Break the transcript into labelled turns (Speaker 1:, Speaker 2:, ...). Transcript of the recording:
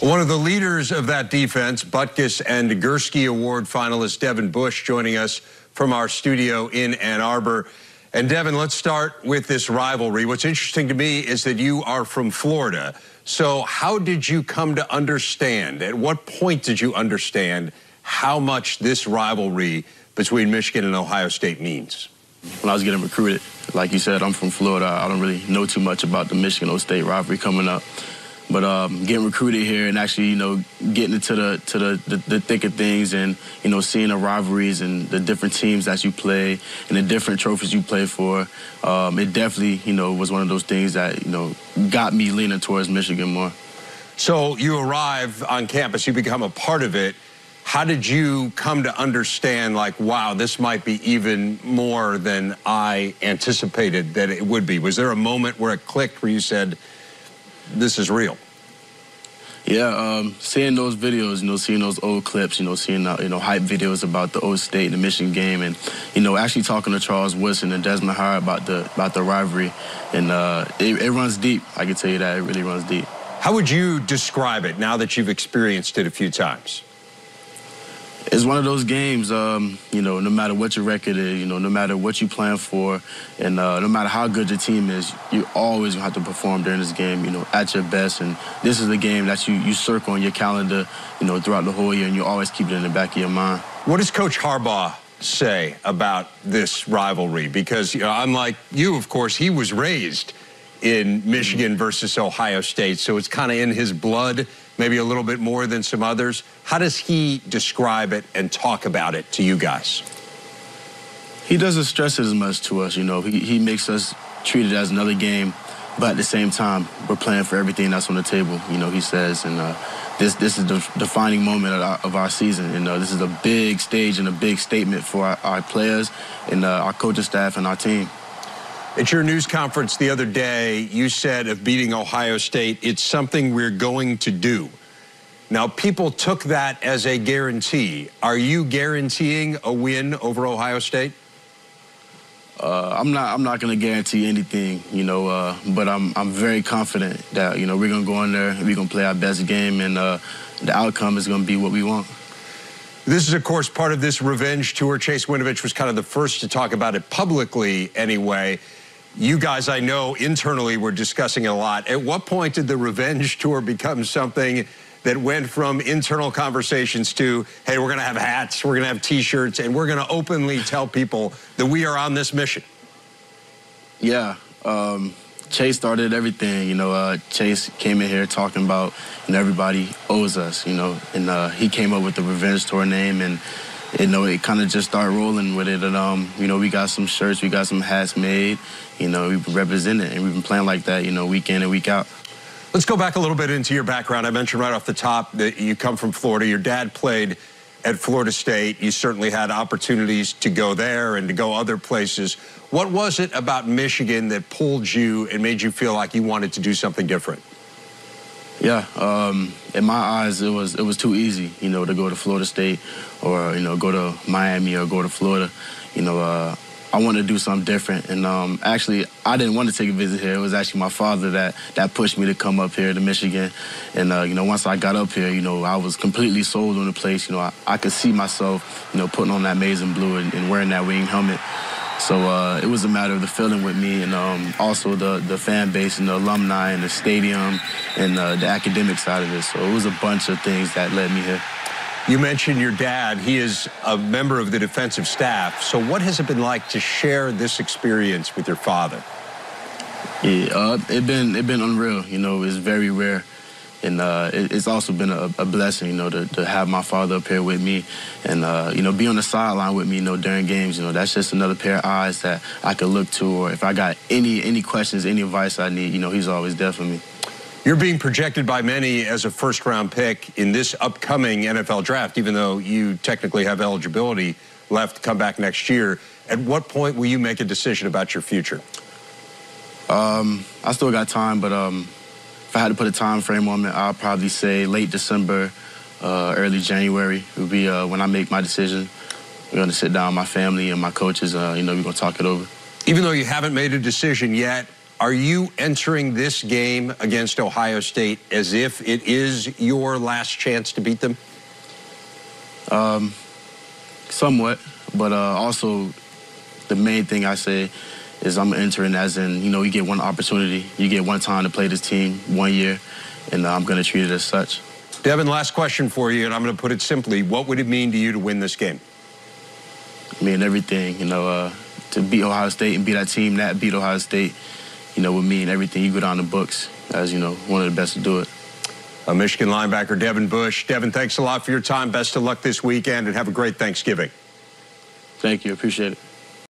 Speaker 1: One of the leaders of that defense, Butkus and Gursky Award finalist Devin Bush, joining us from our studio in Ann Arbor. And Devin, let's start with this rivalry. What's interesting to me is that you are from Florida. So how did you come to understand, at what point did you understand how much this rivalry between Michigan and Ohio State means?
Speaker 2: When I was getting recruited, like you said, I'm from Florida. I don't really know too much about the Michigan-Ohio State rivalry coming up. But getting recruited here and actually, getting into the thick of things and, seeing the rivalries and the different teams that you play and the different trophies you play for, it definitely, was one of those things that, got me leaning towards Michigan more.
Speaker 1: So you arrive on campus, you become a part of it. How did you come to understand, like, wow, this might be even more than I anticipated that it would be? Was there a moment where it clicked where you said, this is real?
Speaker 2: Yeah, seeing those videos, seeing those old clips, seeing, hype videos about the old State and the Michigan game and, actually talking to Charles Woodson and Desmond Howard about the rivalry. And it runs deep. I can tell you that. It really runs deep.
Speaker 1: How would you describe it now that you've experienced it a few times?
Speaker 2: It's one of those games, no matter what your record is, no matter what you plan for, and no matter how good your team is, you always have to perform during this game, at your best. And this is a game that you circle on your calendar, throughout the whole year, and you always keep it in the back of your mind.
Speaker 1: What does Coach Harbaugh say about this rivalry? Because, unlike you, of course, he was raised in Michigan versus Ohio State, so it's kind of in his blood, maybe a little bit more than some others. How does he describe it and talk about it to you guys?
Speaker 2: He doesn't stress it as much to us, He makes us treat it as another game, but at the same time, we're playing for everything that's on the table, he says. And this is the defining moment of our season. And this is a big stage and a big statement for our players and our coaching staff and our team.
Speaker 1: At your news conference the other day, you said of beating Ohio State, it's something we're going to do. Now, people took that as a guarantee. Are you guaranteeing a win over Ohio State?
Speaker 2: I'm not going to guarantee anything, but I'm very confident that, we're going to go in there, we're going to play our best game, and the outcome is going to be what we want.
Speaker 1: This is, of course, part of this revenge tour. Chase Winovich was kind of the first to talk about it publicly anyway. You guys, I know, internally were discussing it a lot. At what point did the revenge tour become something that went from internal conversations to, hey, we're going to have hats, we're going to have T-shirts, and we're going to openly tell people that we are on this mission?
Speaker 2: Yeah. Chase started everything, Chase came in here talking about, everybody owes us, and he came up with the revenge tour name, and it kind of just started rolling with it. And, we got some shirts, we got some hats made, we represent it, and we've been playing like that, week in and week out.
Speaker 1: Let's go back a little bit into your background. I mentioned right off the top that you come from Florida. Your dad played at Florida State. You certainly had opportunities to go there and to go other places. What was it about Michigan that pulled you and made you feel like you wanted to do something different?
Speaker 2: Yeah, in my eyes, it was too easy, to go to Florida State or, go to Miami or go to Florida. I wanted to do something different. And actually, I didn't want to take a visit here. It was actually my father that pushed me to come up here to Michigan. And, once I got up here, I was completely sold on the place. I could see myself, putting on that maize and blue and wearing that wing helmet. So it was a matter of the feeling with me and also the fan base and the alumni and the stadium and the academic side of it. So it was a bunch of things that led me here.
Speaker 1: You mentioned your dad. He is a member of the defensive staff. So what has it been like to share this experience with your father?
Speaker 2: Yeah, it been unreal. It's very rare. And it's also been a blessing, to have my father up here with me and, be on the sideline with me, during games. That's just another pair of eyes that I could look to. Or if I got any questions, any advice I need, he's always there for me.
Speaker 1: You're being projected by many as a first-round pick in this upcoming NFL draft, even though you technically have eligibility left to come back next year. At what point will you make a decision about your future?
Speaker 2: I still got time, but if I had to put a time frame on it, I'll probably say late December, early January would be when I make my decision. We're going to sit down with my family and my coaches. We're going to talk it over.
Speaker 1: Even though you haven't made a decision yet, Are you entering this game against Ohio State as if it is your last chance to beat them?
Speaker 2: Somewhat, but also the main thing I say is I'm entering as in, you know, you get one opportunity, you get one time to play this team 1 year, and I'm going to treat it as such.
Speaker 1: Devin, last question for you, and I'm going to put it simply. What would it mean to you to win this game?
Speaker 2: I mean, everything, you know, to beat Ohio State and be that team that beat Ohio State, you know, would mean everything. You go down the books as, you know, one of the best to do it.
Speaker 1: Michigan linebacker Devin Bush. Devin, thanks a lot for your time. Best of luck this weekend, and have a great Thanksgiving.
Speaker 2: Thank you. Appreciate it.